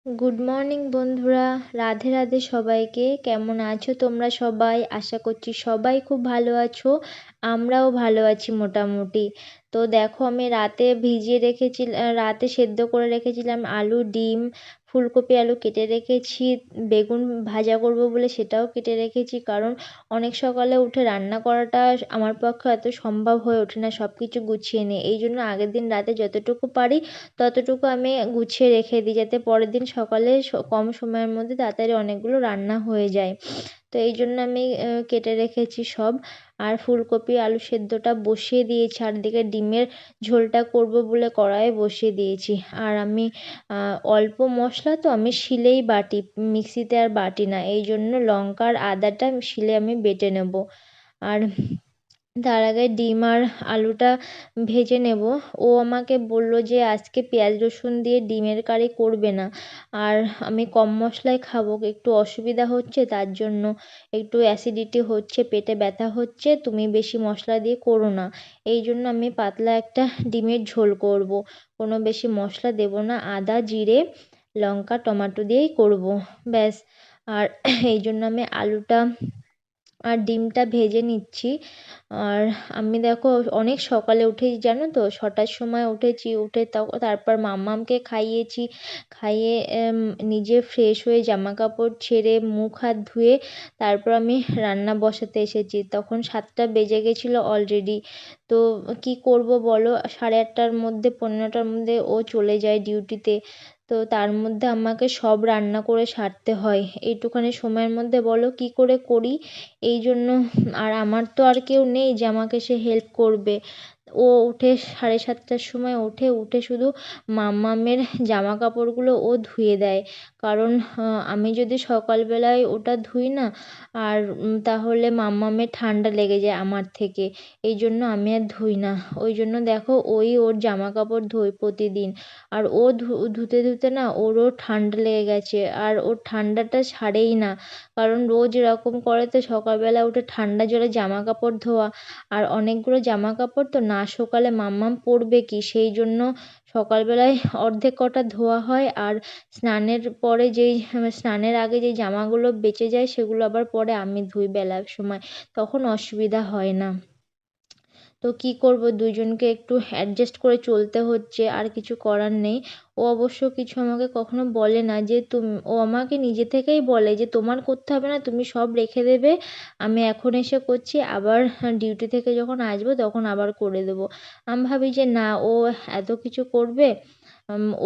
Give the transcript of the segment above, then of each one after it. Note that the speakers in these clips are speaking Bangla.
গুড মর্নিং বন্ধুরা, রাধে রাধে সবাইকে। কেমন আছো তোমরা সবাই? আশা করছি সবাই খুব ভালো আছো। আমরাও ভালো আছি মোটামুটি। তো দেখো, আমি রাতে ভিজিয়ে রেখেছিলাম, রাতে সেদ্ধ করে রেখেছিলাম আলু, ডিম, ফুলকপি, আলু কেটে রেখেছি। বেগুন ভাজা করব বলে সেটাও কেটে রেখেছি, কারণ অনেক সকালে উঠে রান্না করাটা আমার পক্ষে এত সম্ভব হয়ে ওঠে না সব কিছু গুছিয়ে নিয়ে। এই জন্য আগের দিন রাতে যতটুকু পারি ততটুকু আমি গুছিয়ে রেখে দিই, যাতে পরের দিন সকালে কম সময়ের মধ্যে তাড়াতাড়ি অনেকগুলো রান্না হয়ে যায়। তো এই জন্য আমি কেটে রেখেছি সব। আর ফুলকপি আলু সেদ্ধটা বসিয়ে দিয়েছি, আর দিকে ডিমের ঝোলটা করব বলে কড়াইয়ে বসিয়ে দিয়েছি। আর আমি অল্প মশলা তো আমি শিলেই বাটি, মিক্সিতে আর বাটি না। এই জন্য লঙ্কা আর আদাটা শিলে আমি বেটে নেব। আর তার আগে ডিম আর আলুটা ভেজে নেব। ও আমাকে বলল যে আজকে পেঁয়াজ রসুন দিয়ে ডিমের কারি করবে না, আর আমি কম মশলায় খাবো, একটু অসুবিধা হচ্ছে, তার জন্য একটু অ্যাসিডিটি হচ্ছে, পেটে ব্যথা হচ্ছে, তুমি বেশি মশলা দিয়ে করো না। এই জন্য আমি পাতলা একটা ডিমের ঝোল করব, কোনো বেশি মশলা দেব না, আদা জিরে লঙ্কা টমেটো দিয়েই করব, ব্যাস। আর এই জন্য আমি আলুটা আর ডিমটা ভেজে নিচ্ছি। আর আমি দেখো অনেক সকালে উঠেছি, জানো তো, 6টার সময় উঠেছি। উঠে তারপর মাম্মামকে খাইয়েছি, খাইয়ে নিজে ফ্রেশ হয়ে জামা কাপড় ছেড়ে মুখ হাত ধুয়ে তারপর আমি রান্না বসাতে এসেছি। তখন 7টা বেজে গেছিলো অলরেডি। তো কি করব বলো, 8:30টার মধ্যে 15টার মধ্যে ও চলে যায় ডিউটিতে। তো তার মধ্যে আমাকে সব রান্না করে সারতে হয়। এইটুখানি সময়ের মধ্যে বলো কি করে করি। এই জন্য, আর আমার তো আর কেউ নেই যে আমাকে সে হেল্প করবে। ও উঠে 7:30টার সময় উঠে শুধু মাম্মামের জামা কাপড়গুলো ও ধুয়ে দেয়, কারণ আমি যদি সকালবেলায় ওটা ধুই না, আর তাহলে মাম্মামের ঠান্ডা লেগে যায় আমার থেকে। এই জন্য আমি আর ধুই না। ওই জন্য দেখো ওই ওর জামা কাপড় ধোয় প্রতিদিন। আর ও ধুতে ধুতে না ওরও ঠান্ডা লেগে গেছে, আর ওর ঠান্ডাটা ছাড়েই না, কারণ রোজ এরকম করে তো সকালবেলা উঠে ঠান্ডা জলে জামা কাপড় ধোয়া। আর অনেকগুলো জামা কাপড় তো না শুকালে মাম্মাম পরবে কি, সেই জন্য সকালবেলায় অর্ধেক কটা ধোয়া হয়। আর স্নানের আগে যেই জামাগুলো বেঁচে যায় সেগুলো আবার পরে আমি ধুই বেলার সময়, তখন অসুবিধা হয় না। তো কি করব, দুজনকে একটু অ্যাডজাস্ট করে চলতে হচ্ছে, আর কিছু করার নেই। ও অবশ্য কিছু আমাকে কখনো বলে না, যে ও আমাকে নিজে থেকেই বলে যে তোমার করতে হবে না, তুমি সব রেখে দেবে, আমি এখন এসে করছি, আবার ডিউটি থেকে যখন আসবো তখন আবার করে দেবো। আমি ভাবি যে না, ও এত কিছু করবে,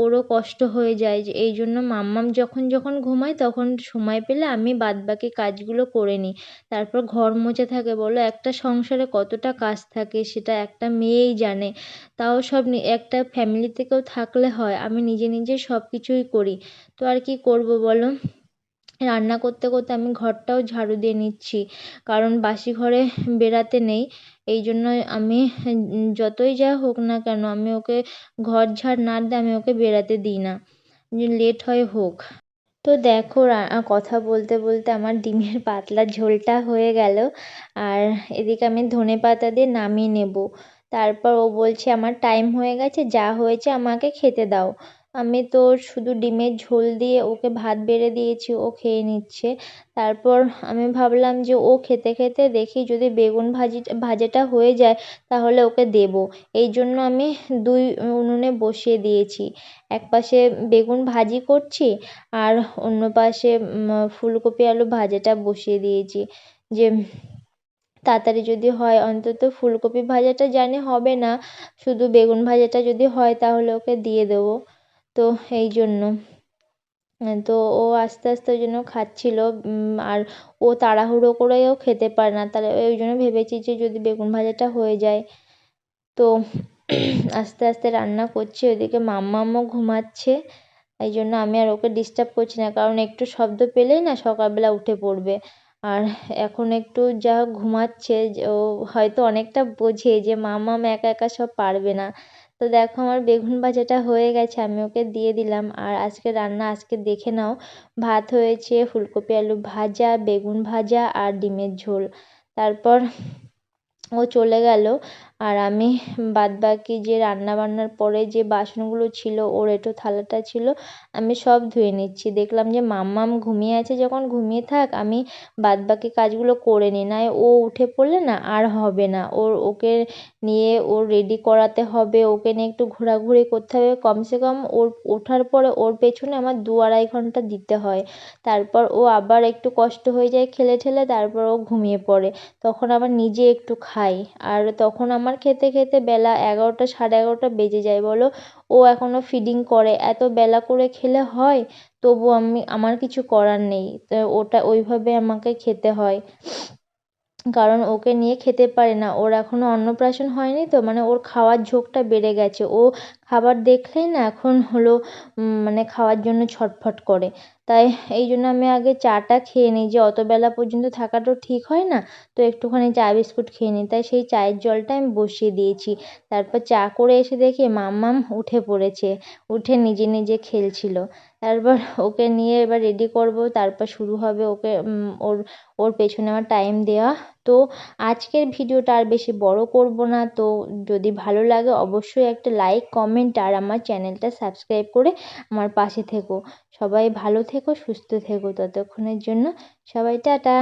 ওরও কষ্ট হয়ে যায়, যে এই জন্য মাম্মাম যখন যখন ঘুমায় তখন সময় পেলে আমি বাদবাকি কাজগুলো করে নিই। তারপর ঘর মোছা থাকে, বলো একটা সংসারে কতটা কাজ থাকে সেটা একটা মেয়েই জানে। তাও একটা ফ্যামিলিতে কেউ থাকলে হয়, আমি নিজে নিজে সব কিছুই করি। তো আর কি করব বলো। রান্না করতে করতে আমি ঘরটাও ঝাড়ু দিয়ে নিচ্ছি, কারণ বাসি ঘরে বেরাতে নেই। এই জন্য আমি যতই যা হোক না কেন আমি ওকে ঘর ঝাড় না দিয়ে আমি ওকে বেরাতে দিই না, লেট হয় হোক। তো দেখো, কথা বলতে বলতে আমার ডিমের পাতলা ঝোলটা হয়ে গেল। আর এদিকে আমি ধনেপাতা দিয়ে নামিয়ে নেব। তারপর ও বলছে আমার টাইম হয়ে গেছে, যা হয়েছে আমাকে খেতে দাও। আমি তো শুধু ডিমের ঝোল দিয়ে ওকে ভাত বেড়ে দিয়েছি, ও খেয়ে নিচ্ছে। তারপর আমি ভাবলাম যে ও খেতে খেতে দেখি যদি বেগুন ভাজাটা হয়ে যায় তাহলে ওকে দেব। এই জন্য আমি দুই উনুনে বসিয়ে দিয়েছি। একপাশে বেগুন ভাজি করছি, আর অন্য পাশে ফুলকপি আলু ভাজাটা বসিয়ে দিয়েছি, যে তাড়াতাড়ি যদি হয়। অন্তত ফুলকপি ভাজাটা জানি হবে না, শুধু বেগুন ভাজাটা যদি হয় তাহলে ওকে দিয়ে দেবো। তো এই জন্য তো ও আস্তে আস্তে ওই জন্য খাচ্ছিল। আর ও তাড়াহুড়ো করেও খেতে পারে না, তাহলে ওই জন্য ভেবেছি যে যদি বেগুন ভাজাটা হয়ে যায়। তো আস্তে আস্তে রান্না করছি, ওইদিকে মাম্মামও ঘুমাচ্ছে। এই জন্য আমি আর ওকে ডিস্টার্ব করছি না, কারণ একটু শব্দ পেলেই না সকালবেলা উঠে পড়বে। আর এখন একটু যা ঘুমাচ্ছে, ও হয়তো অনেকটা বোঝে যে মাম্মাম একা একা সব পারবে না। তো দেখো আমার বেগুন ভাজাটা হয়ে গেছে, আমি ওকে দিয়ে দিলাম। আর আজকে রান্না আজকে দেখে নাও, ভাত হয়েছে, ফুলকপি আলু ভাজা, বেগুন ভাজা আর ডিমের ঝোল। তারপর ও চলে গেল। আর আমি বাদবাকি যে রান্নাবান্নার পরে যে বাসনগুলো ছিল, ওর একটু থালাটা ছিল, আমি সব ধুয়ে নিচ্ছি। দেখলাম যে মাম্মাম ঘুমিয়ে আছে, যখন ঘুমিয়ে থাক, আমি বাদবাকি কাজগুলো করে নিই, নয় ও উঠে পড়লে না আর হবে না। ওকে নিয়ে ওর রেডি করাতে হবে, ওকে নিয়ে একটু ঘোরাঘুরি করতে হবে, কমসে কম ওর ওঠার পরে ওর পেছনে আমার 2-2.5 ঘন্টা দিতে হয়। তারপর ও আবার একটু কষ্ট হয়ে যায় খেলে ঠেলে, তারপর ও ঘুমিয়ে পড়ে। তখন আবার নিজে একটু খাই, আর তখন আমার খেতে খেতে বেলা 11টা 11:30 বেজে যায় বলো। ও এখনও ফিডিং করে, এত বেলা করে খেলে হয়? তবু আমার কিছু করার নেই, তো ওটা ওইভাবে আমাকে খেতে হয়, কারণ ওকে নিয়ে খেতে পারি না। ওর এখনও অন্নপ্রাশন হয়নি তো, মানে ওর খাওয়ার ঝোঁকটা বেড়ে গেছে। ও খাবার দেখলেই না এখন হলো মানে খাওয়ার জন্য ছটফট করে। তাই এই জন্য আমি আগে চাটা খেয়ে নিই, যে অত বেলা পর্যন্ত থাকাটাও ঠিক হয় না। তো একটুখানি চা বিস্কুট খেয়ে নিই, তাই সেই চায়ের জলটা আমি বসিয়ে দিয়েছি। তারপর চা করে এসে দেখি মাম্মাম উঠে পড়েছে, উঠে নিজে নিজে খেলছিল। তারপর ওকে নিয়ে এবার রেডি করব, তারপর শুরু হবে ওকে ওর ওর পেছনে আমার টাইম দেওয়া। তো আজকের ভিডিওটা আর বেশি বড় করব না। তো যদি ভালো লাগে অবশ্যই একটা লাইক, কমেন্ট আর আমার চ্যানেলটা সাবস্ক্রাইব করে আমার পাশে থেকো। সবাই ভালো থেকো, সুস্থ থেকো, ততক্ষণের জন্য সবাই টাটা।